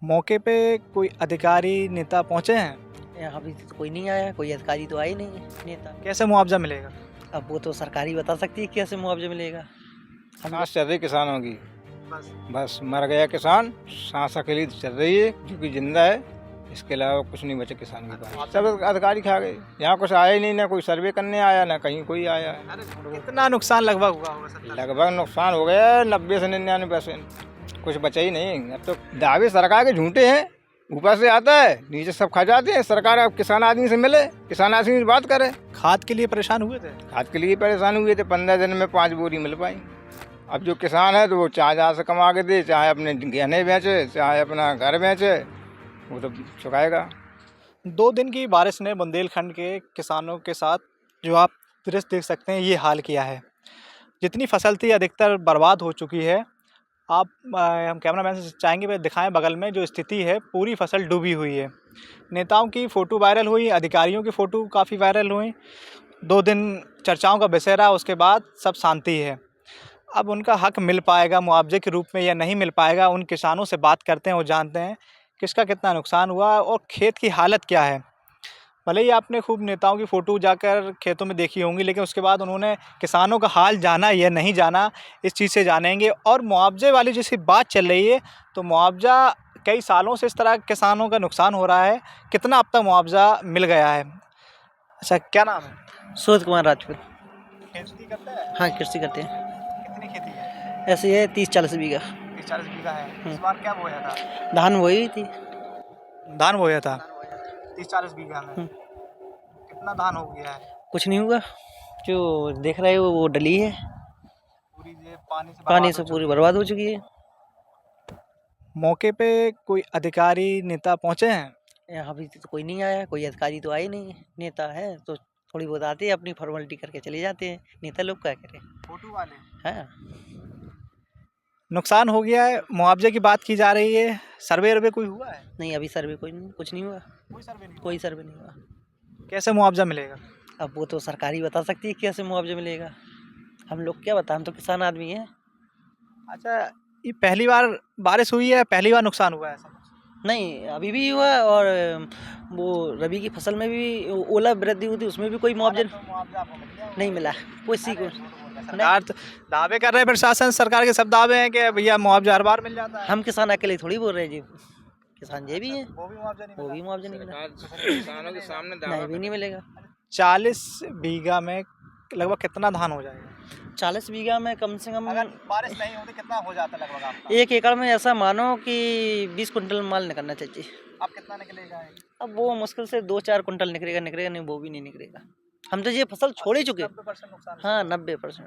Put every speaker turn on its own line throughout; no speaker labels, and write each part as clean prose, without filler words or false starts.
मौके पे कोई अधिकारी नेता पहुंचे हैं?
यहाँ अभी तो कोई नहीं आया, कोई अधिकारी तो आए नहीं है नेता।
कैसे मुआवजा मिलेगा?
अब वो तो सरकार ही बता सकती है कैसे मुआवजा मिलेगा। हम
सांस चल रही किसानों की,
बस
बस मर गया किसान, सांस अकेली चल रही है जो कि जिंदा है, इसके अलावा कुछ नहीं बचे किसान के पास। सब अधिकारी खा गए, यहाँ कुछ आया ही नहीं, ना कोई सर्वे करने आया, ना कहीं कोई आया है।
कितना नुकसान लगभग हुआ होगा सर?
लगभग नुकसान हो गया 90 से 99%, कुछ बचा ही नहीं। अब तो दावे सरकार के झूठे हैं, ऊपर से आता है नीचे सब खा जाते हैं। सरकार अब किसान आदमी से मिले, किसान आदमी से बात करे।
खाद के लिए परेशान हुए थे?
खाद के लिए परेशान हुए थे, 15 दिन में 5 बोरी मिल पाई। अब जो किसान है तो वो चाहे जहाँ से कमा के दे, चाहे अपने गहने बेचे, चाहे अपना घर बेचे, वो तो चुकाएगा।
2 दिन की बारिश ने बुंदेलखंड के किसानों के साथ जो आप दृश्य देख सकते हैं ये हाल किया है। जितनी फसल थी अधिकतर बर्बाद हो चुकी है। आप हम कैमरामैन से चाहेंगे वे दिखाएं, बगल में जो स्थिति है पूरी फसल डूबी हुई है। नेताओं की फ़ोटो वायरल हुई, अधिकारियों की फ़ोटो काफ़ी वायरल हुई। 2 दिन चर्चाओं का विषय रहा, उसके बाद सब शांति है। अब उनका हक मिल पाएगा मुआवजे के रूप में या नहीं मिल पाएगा, उन किसानों से बात करते हैं, वो जानते हैं किसका कितना नुकसान हुआ और खेत की हालत क्या है। भले ही आपने खूब नेताओं की फ़ोटो जाकर खेतों में देखी होंगी, लेकिन उसके बाद उन्होंने किसानों का हाल जाना या नहीं जाना, इस चीज़ से जानेंगे। और मुआवजे वाली जैसी बात चल रही है, तो मुआवजा कई सालों से इस तरह किसानों का नुकसान हो रहा है, कितना अब तक मुआवजा मिल गया है? अच्छा, क्या नाम है?
सूरज कुमार राजपूत।
खेती करते हैं?
हाँ, कृषि करते हैं।
कितनी खेती है?
ऐसे है 30-40 बीघा
40 बीघा है। इस बार क्या बोया था?
धान बोई हुई थी।
धान बोया था 30-40 बीघा में।
हम्म।
कितना धान हो गया है?
कुछ नहीं हुआ, जो देख रहे हो वो डली है,
पूरी ये पानी से
पानी
बर्बाद
से
हो
पूरी
चुकी
बर्बाद हो चुकी है।
है। मौके पे कोई अधिकारी नेता पहुंचे हैं?
यहाँ अभी तो कोई नहीं आया, कोई अधिकारी तो आए नहीं है। नेता है तो थोड़ी बहुत आते हैं, अपनी फॉर्मेलिटी करके चले जाते हैं। नेता लोग क्या करें।
फोटो वाले
हाँ,
नुकसान हो गया है, मुआवजे की बात की जा रही है। सर्वे वर्वे कोई हुआ है?
नहीं अभी सर्वे कोई नहीं, कुछ नहीं हुआ,
कोई सर्वे नहीं हुआ।
कोई सर्वे नहीं हुआ।
कैसे मुआवजा मिलेगा?
अब वो तो सरकार ही बता सकती है कैसे मुआवजा मिलेगा। हम लोग क्या बताएं, हम तो किसान आदमी हैं।
अच्छा, ये पहली बार बारिश हुई है, पहली बार नुकसान हुआ है ऐसा कुछ?
नहीं अभी भी हुआ, और वो रबी की फसल में भी ओला वृद्धि हुई थी, उसमें भी कोई मुआवजा
मुआवजा आपको मिल गया?
नहीं मिला किसी को।
सरकार तो दावे कर रहे हैं, प्रशासन सरकार के सब दावे हैं कि भैया मुआवजा हर बार मिल जाता है।
हम किसान अकेले थोड़ी बोल रहे हैं जी, किसान ये भी है,
वो भी मुआवजा नहीं
वो
मिला।
भी मुआवजा नहीं मिला।
किसानों के सामने
नहीं भी नहीं मिलेगा।
40 बीघा में लगभग कितना धान हो जाएगा?
40 बीघा में कम से कम
अगर बारिश नहीं होती कितना हो जाता लगभग आपका?
1 एकड़ में ऐसा मानो कि 20 कुंटल माल निकलना चाहिए।
अब कितना निकलेगा?
अब वो मुश्किल से 2-4 कुंटल निकलेगा नहीं, वो भी नहीं निकलेगा। हम तो ये फसल छोड़ ही चुके।
90% नुकसान।
हाँ 90%।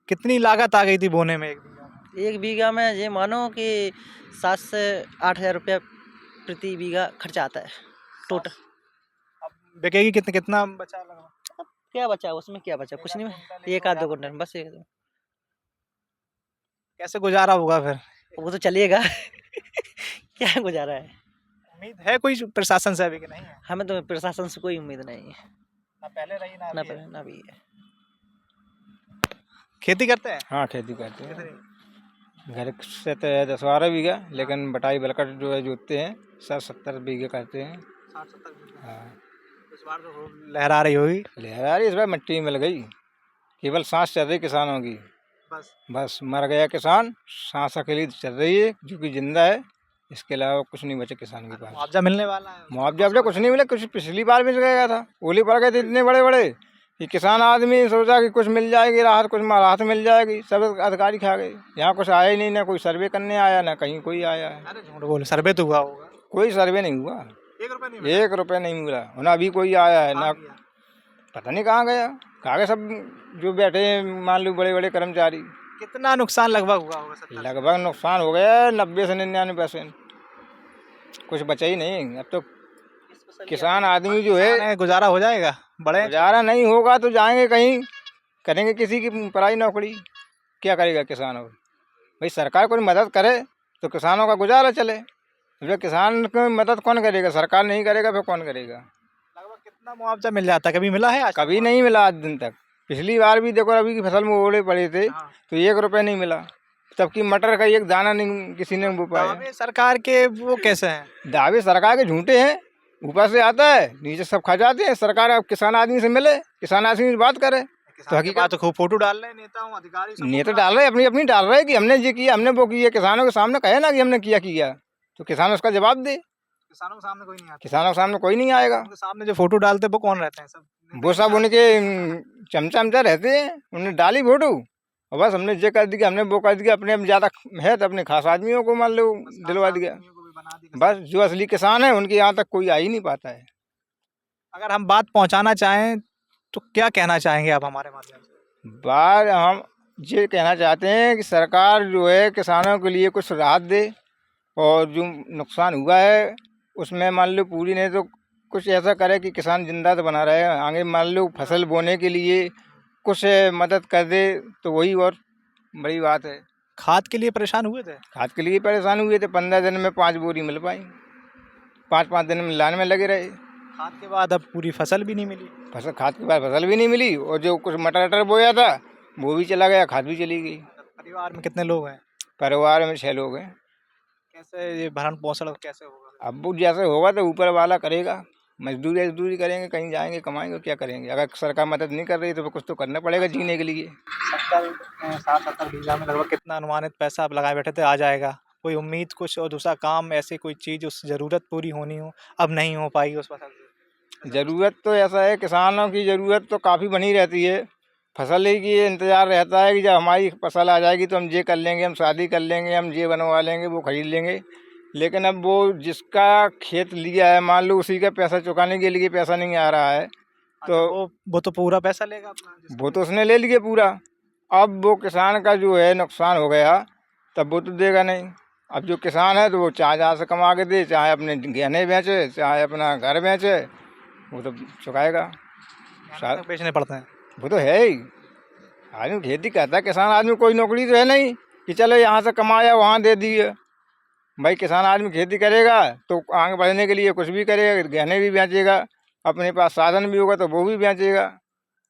कितनी लागत आ गई थी बोने में 1 बीघा में?
1 बीघा में ये मानो कि 7 से 8 हज़ार रुपया प्रति बीघा खर्चा आता है टोटल।
अब बिकेगी कितना बचा लगभग?
अब क्या बचा उसमें, क्या बचा, कुछ नहीं, 1 आध 2 कुंटल बस।
कैसे गुजारा होगा फिर?
वो तो चलिएगा क्या गुजारा है।
उम्मीद है कोई प्रशासन से अभी कि नहीं है?
हमें तो प्रशासन से कोई उम्मीद नहीं है,
ना पहले रही ना
ना
अभी है।
पहले ना भी है।
खेती करते हैं?
हाँ खेती करते हैं, घर से तो है 10-12 बीघा, लेकिन बटाई बलकट जो है जोतते हैं 60-70 बीघे करते हैं।
60-70 बीघा।
हाँ
इस बार तो लहरा रही होगी।
लहरा रही, इस बार मिट्टी मिल गई, केवल सांस चल रही किसानों की, बस मर गया किसान, सांस अकेली चल रही है जो कि जिंदा है, इसके अलावा कुछ नहीं बचे किसान के पास।
मुआवजा मिलने वाला है?
मुआवजा अब कुछ नहीं मिला, कुछ पिछली बार मिल गया था, ओले पड़ गए थे इतने बड़े बड़े कि किसान आदमी सोचा कि कुछ मिल जाएगी राहत, कुछ राहत मिल जाएगी, सब अधिकारी खा गए। यहाँ कुछ आया ही नहीं, ना कोई सर्वे करने आया, ना कहीं कोई आया है।
अरे झूठ बोले, सर्वे तो हुआ होगा।
कोई सर्वे नहीं हुआ,
1 रुपया नहीं मिला?
1 रुपया नहीं मिला, ना अभी कोई आया है ना, पता नहीं कहाँ गया, कहाँ गए सब जो बैठे हैं मान लो बड़े बड़े कर्मचारी।
कितना नुकसान लगभग हुआ होगा? 70?
लगभग नुकसान हो गया 90 से 99%, कुछ बचा ही नहीं। अब तो किसान आदमी जो है,
गुजारा हो जाएगा? बड़े
गुजारा नहीं होगा तो जाएंगे कहीं, करेंगे किसी की पराई नौकरी, क्या करेगा किसान? और भाई सरकार कोई मदद करे तो किसानों का गुजारा चले। जब किसान की मदद कौन करेगा, सरकार नहीं करेगा फिर कौन करेगा?
लगभग कितना मुआवजा मिल जाता है? कभी मिला है आज?
कभी नहीं मिला आज दिन तक। पिछली बार भी देखो रबी की फसल में ओले पड़े थे तो 1 रुपया नहीं मिला, तब की मटर का एक दाना नहीं किसी ने बो पाया।
दावे सरकार के वो कैसे हैं?
दावे सरकार के झूठे हैं, ऊपर से आता है नीचे सब खा जाते हैं। सरकार अब किसान आदमी से मिले, किसान आदमी से बात करे तो
किसान के
हकीकत
बाद तो खूब फोटो डाल रहे हैं नेता हूँ अधिकारी सब
नेता
फोटो
डाल रहे हैं, अपनी अपनी डाल रहे हैं कि हमने ये किया, हमने वो किया। किसानों के सामने कहे ना कि हमने किया, तो किसान उसका जवाब दे।
किसानों के सामने कोई नहीं आता।
किसानों के सामने कोई नहीं आएगा।
उनके सामने जो फोटो डालते हैं वो कौन रहते हैं? सब
वो सब उनके चमचा रहते हैं, उन्होंने डाली फोटो और बस हमने ये कर दिया, हमने वो कर दिया। अपने अब ज़्यादा है तो अपने खास आदमियों को मान लो दिलवा दिया। बस जो असली किसान है उनके यहाँ तक कोई आ ही नहीं पाता है।
अगर हम बात पहुंचाना चाहें तो क्या कहना चाहेंगे आप हमारे माध्यम से?
बात हम ये कहना चाहते हैं कि सरकार जो है किसानों के लिए कुछ राहत दे और जो नुकसान हुआ है उसमें मान लो पूरी नहीं तो कुछ ऐसा करे कि किसान जिंदा तो बना रहे। आगे मान लो फसल बोने के लिए कुछ मदद कर दे तो वही और बड़ी बात है।
खाद के लिए परेशान हुए थे?
खाद के लिए परेशान हुए थे, 15 दिन में 5 बोरी मिल पाई, 5 दिन में लाइन में लगे रहे।
खाद के बाद अब पूरी फसल भी नहीं मिली।
फसल खाद के बाद फसल भी नहीं मिली और जो कुछ मटर बोया था वो भी चला गया, खाद भी चली गई।
परिवार में कितने लोग हैं?
परिवार में 6 लोग हैं।
कैसे ये भरण पोषण कैसे होगा?
अब वो जैसे होगा तो ऊपर वाला करेगा। मजदूरी करेंगे, कहीं जाएंगे कमाएंगे, क्या करेंगे? अगर सरकार मदद नहीं कर रही तो कुछ तो करना पड़ेगा जीने के लिए।
60-70 बीघा में लगभग कितना अनुमानित पैसा आप लगाए बैठे थे आ जाएगा? कोई उम्मीद कुछ और दूसरा काम ऐसे कोई चीज़ उस ज़रूरत पूरी होनी हो अब नहीं हो पाई उस फसल से?
ज़रूरत तो ऐसा है, किसानों की ज़रूरत तो काफ़ी बनी रहती है। फसल ही की इंतज़ार रहता है कि जब हमारी फसल आ जाएगी तो हम ये कर लेंगे, हम शादी कर लेंगे, हम ये बनवा लेंगे, वो खरीद लेंगे। लेकिन अब वो जिसका खेत लिया है मान लो उसी का पैसा चुकाने के लिए पैसा नहीं आ रहा है तो
वो तो पूरा पैसा लेगा अपना।
वो तो उसने ले लिया पूरा। अब वो किसान का जो है नुकसान हो गया तब वो तो देगा नहीं। अब जो किसान है तो वो चाहे जहाँ से कमा के दे, चाहे अपने गहने बेचे, चाहे अपना घर बेचे, वो तो चुकाएगा।
तक बेचने पड़ते हैं।
वो तो है ही। आदमी खेती करता है, किसान आदमी कोई नौकरी तो है नहीं कि चलो यहाँ से कमाया वहाँ दे दिए। भाई किसान आदमी खेती करेगा तो आगे बढ़ने के लिए कुछ भी करेगा, गहने भी बेचेगा, अपने पास साधन भी होगा तो वो भी बेचेगा।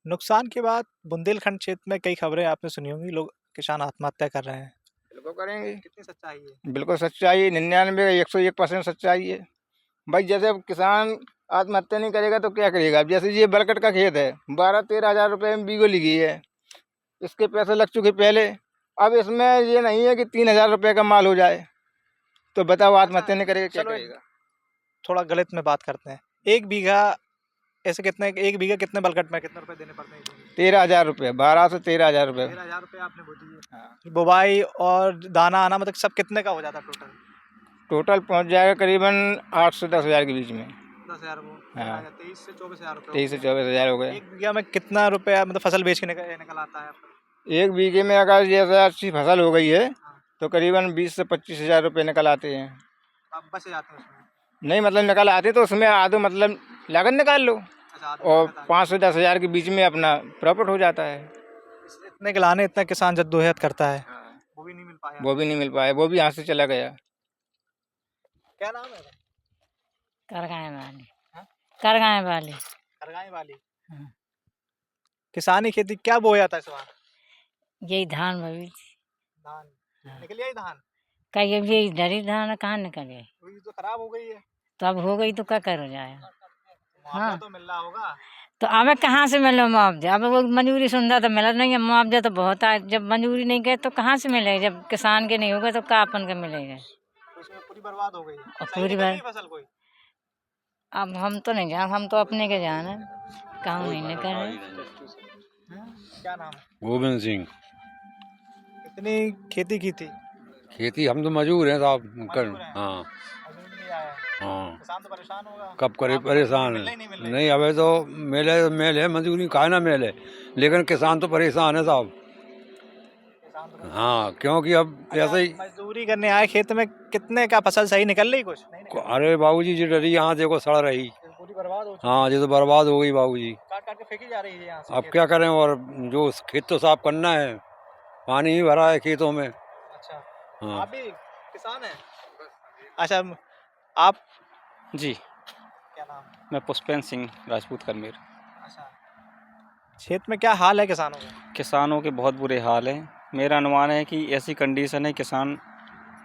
नुकसान के बाद बुंदेलखंड क्षेत्र में कई खबरें आपने सुनी होंगी, लोग किसान आत्महत्या कर रहे हैं।
बिल्कुल करेंगे।
कितनी सच्चाई है?
बिल्कुल सच्चाई है, 99 101% सच्चाई है। भाई जैसे अब किसान आत्महत्या नहीं करेगा तो क्या करेगा? अब जैसे ये बरगद का खेत है, 12-13 हज़ार रुपये में बीघो लिखी है, इसके पैसे लग चुके पहले। अब इसमें ये नहीं है कि 3,000 रुपये का माल हो जाए तो बताओ आत्महत्या नहीं करेगा क्या करेगा?
थोड़ा गलत में बात करते हैं। एक बीघा ऐसे कितने, एक बीघा कितने बरगद में कितने रुपए देने पड़ते हैं?
13,000 रुपये, 12 से 13,000 रुपये।
13,000 रुपये आपने बो दिए। बुवाई और दाना आना मतलब सब कितने का हो जाता टोटल?
टोटल पहुंच जाएगा करीबन 8 से 10 हज़ार के बीच में।
10,000 वो 23 से 24,000 रुपये।
23 से 24,000 हो गए।
एक बीघा में कितना रुपया मतलब फसल बेच के निकल आता है आपका?
एक बीघे में अगर जैसे अच्छी फसल हो गई है तो करीबन 20 से 25,000 रुपये निकल आते हैं।
आप बच जाते हैं उसमें?
नहीं मतलब निकल आते तो उसमें आधो मतलब लागत निकाल लो और 5 से 10 हज़ार के बीच में अपना प्रॉफिट हो जाता है।
इतने के लाने इतना किसान जद्दोजहद करता है, वो भी नहीं मिल पाया।
वो भी नहीं मिल पाया, वो भी यहाँ से चला गया।
क्या नाम है?
करगाएं वाली। करगाएं वाली।
करगाएं वाली।
हाँ।
किसानी खेती क्या बोया था इस बार?
यही धान भरी थी।
धान निकल गया? धान
का ये इधर ही धान कहाँ निकल गई?
वही तो खराब हो गई है।
तो अब हो गई तो क्या कर जाए?
मुआवजा तो मिल रहा होगा।
तो अब कहाँ से मिले मुआवजा? अब वो मंजूरी सुनता तो मिला नहीं है, मुआवजा तो बहुत है। जब मंजूरी नहीं गए तो कहाँ से मिलेगा? जब किसान के नहीं होगा तो क्या अपन के मिलेगा?
उसमें पूरी बर्बाद हो गई।
और
सही
पूरी
निकल गई फसल कोई?
अब हम तो नहीं जान, हम तो अपने के जान है, कहूँ नहीं निकल रहे।
क्या नाम है?
गोविंद सिंह।
कितनी खेती की थी?
खेती हम तो मजबूर हैं साहब कर।
मजबूर हैं?
हाँ
मजदूर नहीं आया।
हाँ।
किसान तो परेशान होगा।
कब करे
आपको
परेशान
मिल रही
है।
नहीं मिल रही?
नहीं अबे तो मेल है मजदूरी काहे ना मेल है, लेकिन किसान तो परेशान है साहब।
किसान तो
हाँ क्योंकि अब ऐसे ही।
मजदूरी करने आए खेत में, कितने का फसल सही निकल रही? कुछ नहीं निकल
अरे बाबूजी जी डरी यहाँ देखो सड़ रही।
रही। पूरी बर्बाद हो चुकी
हाँ ये तो बर्बाद हो गई बाबूजी।
काट काट के फेंकी जा रही है यहाँ से
अब
खेत।
क्या करें, और जो खेत तो साफ करना है, पानी ही भरा है खेतों में।
अच्छा
हाँ
आप भी किसान हैं? अच्छा आप
जी,
क्या नाम है?
मैं पुष्पेंद्र सिंह राजपूत करमेर।
अच्छा क्षेत्र में क्या हाल है किसानों का?
किसानों के बहुत बुरे हाल हैं। मेरा अनुमान है कि ऐसी कंडीशन है किसान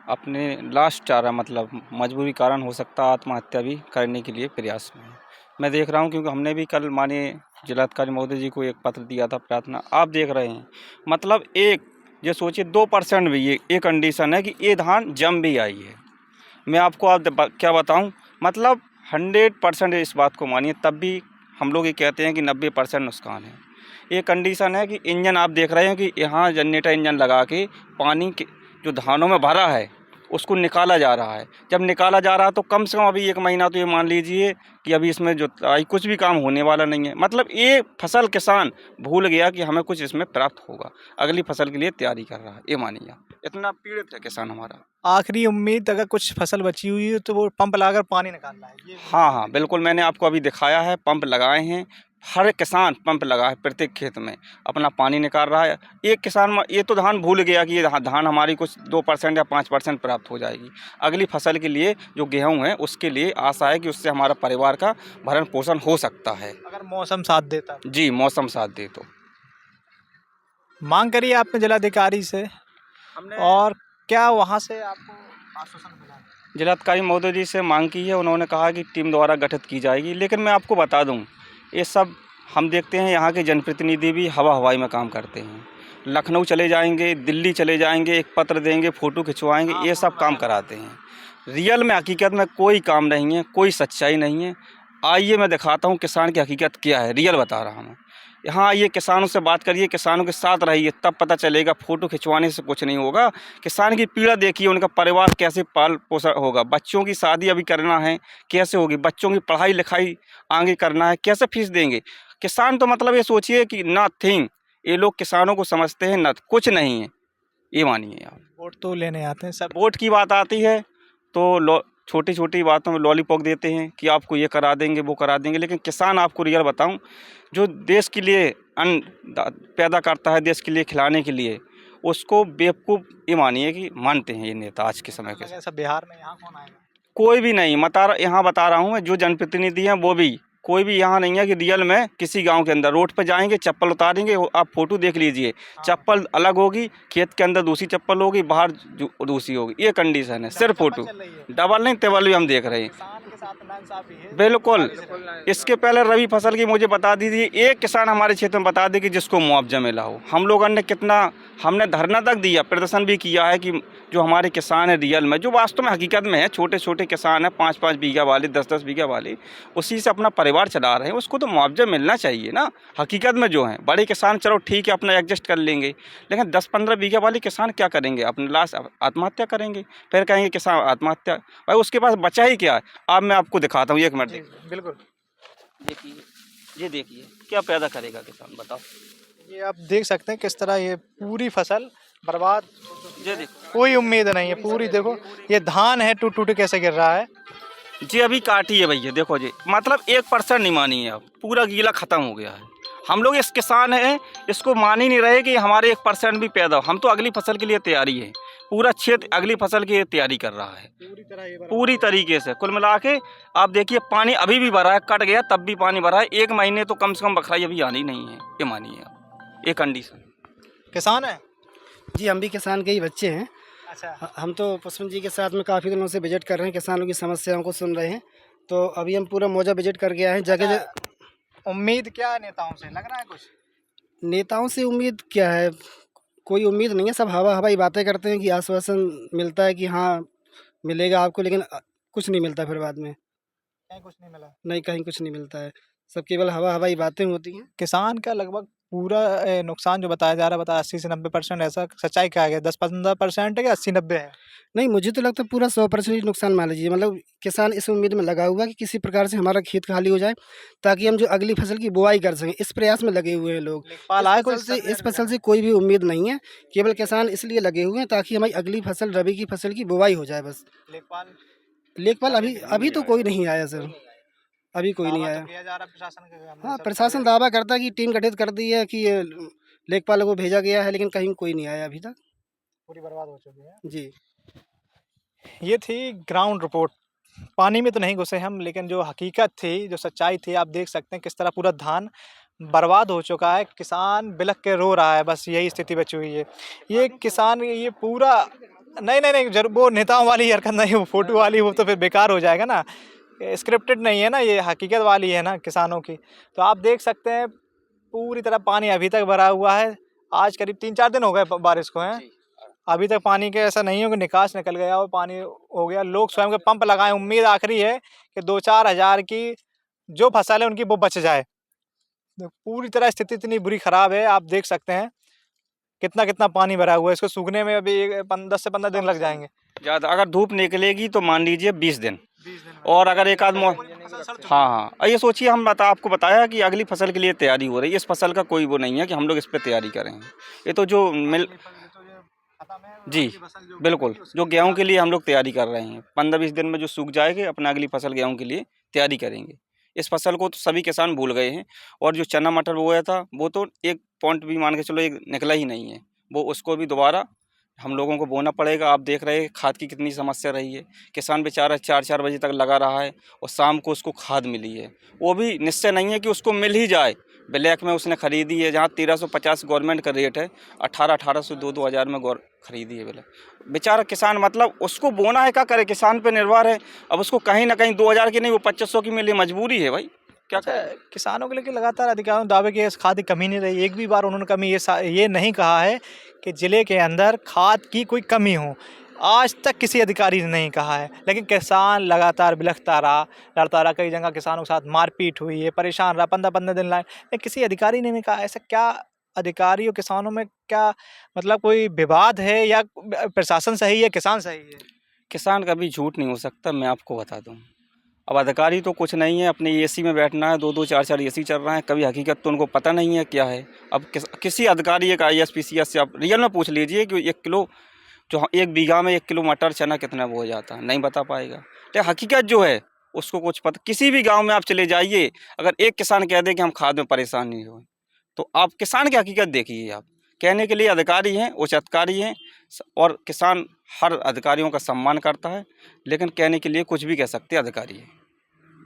अपने लास्ट चारा मतलब मजबूरी कारण हो सकता है आत्महत्या भी करने के लिए प्रयास में है। मैं देख रहा हूँ क्योंकि हमने भी कल माननीय जिलाधिकारी महोदय जी को एक पत्र दिया था प्रार्थना, आप देख रहे हैं मतलब एक ये सोचिए 2% भी ये कंडीशन है कि ये धान जम भी आई है। मैं आपको क्या बताऊं मतलब 100% इस बात को मानिए, तब भी हम लोग ये कहते हैं कि 90% नुकसान है। ये कंडीशन है कि इंजन आप देख रहे हैं कि यहाँ जनरेटर इंजन लगा के पानी के जो धानों में भरा है उसको निकाला जा रहा है। जब निकाला जा रहा है तो कम से कम अभी 1 महीना तो ये मान लीजिए कि अभी इसमें जो कुछ भी काम होने वाला नहीं है। मतलब ये फसल किसान भूल गया कि हमें कुछ इसमें प्राप्त होगा, अगली फसल के लिए तैयारी कर रहा है। ये मानिए आप, इतना पीड़ित है किसान हमारा।
आखिरी उम्मीद अगर कुछ फसल बची हुई है तो वो पंप लगाकर पानी निकालना है। ये
हाँ, बिल्कुल मैंने आपको अभी दिखाया है, पंप लगाए हैं, हर किसान पंप लगा है, प्रत्येक खेत में अपना पानी निकाल रहा है। एक किसान ये तो धान भूल गया कि ये धान हमारी कुछ 2% या 5% प्राप्त हो जाएगी। अगली फसल के लिए जो गेहूँ है उसके लिए आशा है कि उससे हमारा परिवार का भरण पोषण हो सकता है,
अगर मौसम साथ देता।
जी मौसम साथ दे तो।
मांग करी आपने जिलाधिकारी से और क्या वहाँ से आपको आश्वासन मिला?
जिलाधिकारी महोदय जी से मांग की है, उन्होंने कहा कि टीम द्वारा गठित की जाएगी। लेकिन मैं आपको बता दूं, ये सब हम देखते हैं यहाँ के जनप्रतिनिधि भी हवाई में काम करते हैं। लखनऊ चले जाएंगे, दिल्ली चले जाएंगे, एक पत्र देंगे, फ़ोटो खिंचवाएंगे, ये सब काम कराते हैं। रियल में हकीकत में कोई काम नहीं है, कोई सच्चाई नहीं है। आइए मैं दिखाता हूँ किसान की हकीकत क्या है, रियल बता रहा हूँ। यहाँ आइए, किसानों से बात करिए, किसानों के साथ रहिए, तब पता चलेगा। फ़ोटो खिंचवाने से कुछ नहीं होगा। किसान की पीड़ा देखिए, उनका परिवार कैसे पाल पोषण होगा। बच्चों की शादी अभी करना है, कैसे होगी? बच्चों की पढ़ाई लिखाई आगे करना है, कैसे फीस देंगे? किसान तो मतलब ये सोचिए कि नथिंग, ये लोग किसानों को समझते हैं न, कुछ नहीं है, ये मानिए आप।
वोट तो लेने आते हैं सब।
वोट की बात आती है तो छोटी छोटी बातों में लॉलीपॉप देते हैं कि आपको ये करा देंगे, वो करा देंगे। लेकिन किसान, आपको रियल बताऊं, जो देश के लिए अन्न पैदा करता है, देश के लिए खिलाने के लिए, उसको बेवकूफ़ ये मानिए कि मानते हैं ये नेता आज के समय के।
ऐसा बिहार में यहाँ कौन आएगा?
कोई भी नहीं, यहाँ बता रहा हूँ मैं, जो जनप्रतिनिधि हैं वो भी कोई भी यहाँ नहीं है कि रियल में किसी गांव के अंदर रोड पर जाएंगे, चप्पल उतारेंगे। आप फोटो देख लीजिए, चप्पल अलग होगी, खेत के अंदर दूसरी चप्पल होगी, बाहर दूसरी होगी। ये कंडीशन है, सिर्फ फोटो, डबल नहीं ट्रिपल भी हम देख रहे हैं। बिल्कुल। इसके पहले रबी फसल की मुझे बता दीजिए, एक किसान हमारे क्षेत्र में बता दे कि जिसको मुआवजा मिला हो। हम लोगों ने कितना, हमने धरना तक दिया, प्रदर्शन भी किया है कि जो हमारे किसान है रियल में, जो वास्तव में हकीकत में है, छोटे छोटे किसान हैं, 5-5 बीघा वाले, 10-10 बीघा वाले, उसी से अपना परिवार चला रहे हैं, उसको तो मुआवजा मिलना चाहिए ना। हकीकत में जो हैं बड़े किसान, चलो ठीक है, अपना एडजस्ट कर लेंगे, लेकिन 10-15 बीघा वाले किसान क्या करेंगे? अपने लास्ट आत्महत्या करेंगे, फिर कहेंगे किसान आत्महत्या। भाई उसके पास बचा ही क्या है? अब मैं आपको दिखाता हूँ, 1 मिनट देखिए।
बिल्कुल,
देखिए, ये देखिए क्या पैदा करेगा किसान, बताओ।
ये आप देख सकते हैं किस तरह ये पूरी फसल बर्बाद,
ये देखो,
कोई उम्मीद नहीं है पूरी। देखो ये धान है, टूट टूट कैसे गिर रहा है।
जी अभी काटी है भैया, देखो जी, मतलब 1% नहीं मानी है, अब पूरा गीला खत्म हो गया है। हम लोग इस किसान हैं, इसको मान ही नहीं रहे कि हमारे 1% भी पैदा हो। हम तो अगली फसल के लिए तैयारी है, पूरा क्षेत्र अगली फसल की तैयारी कर रहा है पूरी तरीके से। कुल मिला के आप देखिए, पानी अभी भी भरा है, कट गया तब भी पानी भरा है। 1 महीने तो कम से कम बखराई अभी आनी नहीं है, ये मानिए आप, ये कंडीशन।
किसान है
जी, हम भी किसान के ही बच्चे हैं।
अच्छा,
हम तो पुष्पन जी के साथ में काफ़ी दिनों से विजिट कर रहे हैं, किसानों की समस्याओं को सुन रहे हैं। तो अभी हम पूरा मौजा विजिट करके आए हैं जगह।
उम्मीद क्या है नेताओं से, लग रहा है कुछ?
नेताओं से उम्मीद क्या है? कोई उम्मीद नहीं है, सब हवाई बातें करते हैं कि आश्वासन मिलता है कि हाँ मिलेगा आपको, लेकिन कुछ नहीं मिलता फिर बाद में।
कहीं कुछ नहीं मिला।
नहीं, कहीं कुछ नहीं मिलता है, सब केवल हवाई बातें होती हैं।
किसान का लगभग पूरा नुकसान जो बताया जा रहा है, बता 80 से 90%, ऐसा सच्चाई क्या है? 10-15% है कि 80-90 है?
नहीं, मुझे तो लगता है पूरा 100% ही नुकसान मान लीजिए। मतलब किसान इस उम्मीद में लगा हुआ कि किसी प्रकार से हमारा खेत खाली हो जाए, ताकि हम जो अगली फसल की बुआई कर सकें, इस प्रयास में लगे हुए हैं लोग।
लेखपाल आए कोई?
इस फसल से कोई भी उम्मीद नहीं है, केवल किसान इसलिए लगे हुए हैं ताकि हमारी अगली फसल, रबी की फसल की बुआई हो जाए बस। लेखपाल अभी तो कोई नहीं आया सर, अभी कोई नहीं आया। हाँ, प्रशासन दावा करता है कि टीम गठित कर दी है, कि लेखपाल को भेजा गया है, लेकिन कहीं कोई नहीं आया अभी तक।
पूरी बर्बाद हो चुकी है
जी।
ये थी ग्राउंड रिपोर्ट। पानी में तो नहीं घुसे हम, लेकिन जो हकीकत थी, जो सच्चाई थी, आप देख सकते हैं किस तरह पूरा धान बर्बाद हो चुका है, किसान बिलख के रो रहा है, बस यही स्थिति बची हुई है। ये किसान ये पूरा नहीं, वो नेताओं वाली हरकत नहीं, वो फ़ोटो वाली, वो तो फिर बेकार हो जाएगा ना। स्क्रिप्टेड नहीं है ना, ये हकीकत वाली है ना किसानों की। तो आप देख सकते हैं पूरी तरह पानी अभी तक भरा हुआ है। आज करीब 3-4 दिन हो गए बारिश को, हैं अभी तक पानी के ऐसा नहीं हो कि निकास निकल गया और पानी हो गया। लोग स्वयं के पंप लगाए, उम्मीद आखिरी है कि 2-4 हज़ार की जो फसल है उनकी वो बच जाए। तो पूरी तरह स्थिति इतनी बुरी ख़राब है, आप देख सकते हैं कितना पानी भरा हुआ है। इसको सूखने में अभी 10 से 15 दिन लग जाएंगे।
ज़्यादा अगर धूप निकलेगी तो मान लीजिए 20 दिन, और अगर एक आध हाँ, ये सोचिए, आपको बताया कि अगली फसल के लिए तैयारी हो रही है। इस फसल का कोई वो नहीं है कि हम लोग इस पर तैयारी करें। ये तो जो जी बिल्कुल, जो गेहूं के लिए हम लोग तैयारी कर रहे हैं, 15-20 दिन में जो सूख जाएंगे, अपना अगली फसल गेहूं के लिए तैयारी करेंगे। इस फसल को तो सभी किसान भूल गए हैं। और जो चना मटर बोया था, वो तो एक पॉइंट भी मान के चलो एक निकला ही नहीं है, वो उसको भी दोबारा हम लोगों को बोना पड़ेगा। आप देख रहे हैं खाद की कितनी समस्या रही है। किसान बेचारा 4-4 बजे तक लगा रहा है और शाम को उसको खाद मिली है, वो भी निश्चय नहीं है कि उसको मिल ही जाए। ब्लैक में उसने खरीदी है, जहाँ 1350 गवर्नमेंट का रेट है, 1800 2-2 हज़ार में खरीदी है ब्लैक। बेचारा किसान, मतलब उसको बोना है, क्या करे, किसान पे निर्भर है। अब उसको कहीं ना कहीं 2000 की नहीं, वो 2500 की मिली, मजबूरी है भाई, क्या करें।
किसानों के लिए लगातार अधिकारियों दावे कि इस खाद की कमी नहीं रही। एक भी बार उन्होंने कमी ये नहीं कहा है कि ज़िले के अंदर खाद की कोई कमी हो। आज तक किसी अधिकारी ने नहीं कहा है, लेकिन किसान लगातार बिलखता रहा, लड़ता रहा। कई जगह किसानों के साथ मारपीट हुई है, परेशान रहा, 15-15 दिन लाए, लेकिन किसी अधिकारी ने नहीं कहा। ऐसा क्या अधिकारी और किसानों में क्या मतलब कोई विवाद है, या प्रशासन सही है, किसान सही है?
किसान कभी झूठ नहीं हो सकता, मैं आपको बता दूं। अब अधिकारी तो कुछ नहीं है, अपने एसी में बैठना है, 2-2 4-4 एसी चल रहा है, कभी हकीकत तो उनको पता नहीं है क्या है। अब किसी अधिकारी, एक ISPCS से आप रियल में पूछ लीजिए कि 1 किलो, जो 1 बीघा में 1 किलो मटर चना कितना वो हो जाता है, नहीं बता पाएगा। तो हकीकत जो है उसको कुछ पता। किसी भी गाँव में आप चले जाइए, अगर एक किसान कह दे कि हम खाद में परेशान नहीं हुए, तो आप किसान की हकीकत देखिए। आप कहने के लिए अधिकारी हैं, उच्च अधिकारी हैं, और किसान हर अधिकारियों का सम्मान करता है, लेकिन कहने के लिए कुछ भी कह सकते अधिकारी हैं।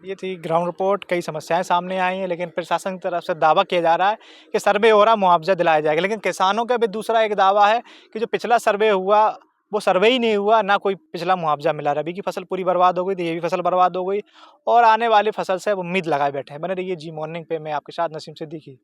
ये थी ग्राउंड रिपोर्ट। कई समस्याएं सामने आई हैं, लेकिन प्रशासन की तरफ से दावा किया जा रहा है कि सर्वे हो रहा, मुआवजा दिलाया जाएगा। लेकिन किसानों का भी दूसरा एक दावा है कि जो पिछला सर्वे हुआ वो सर्वे ही नहीं हुआ, ना कोई पिछला मुआवजा मिला। रबी की फसल पूरी बर्बाद हो गई थी, ये भी फसल बर्बाद हो गई, और आने वाली फसल से उम्मीद लगाए बैठे हैं। बने रहिए जी मॉर्निंग पे, मैं आपके साथ नसीम सिद्दीकी।